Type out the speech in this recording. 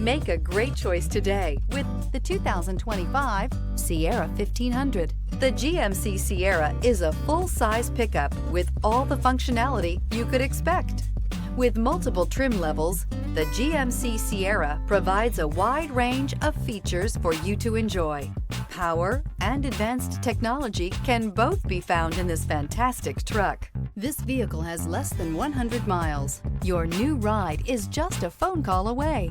Make a great choice today with the 2025 Sierra 1500. The GMC Sierra is a full-size pickup with all the functionality you could expect. With multiple trim levels, the GMC Sierra provides a wide range of features for you to enjoy. Power and advanced technology can both be found in this fantastic truck. This vehicle has less than 100 miles. Your new ride is just a phone call away.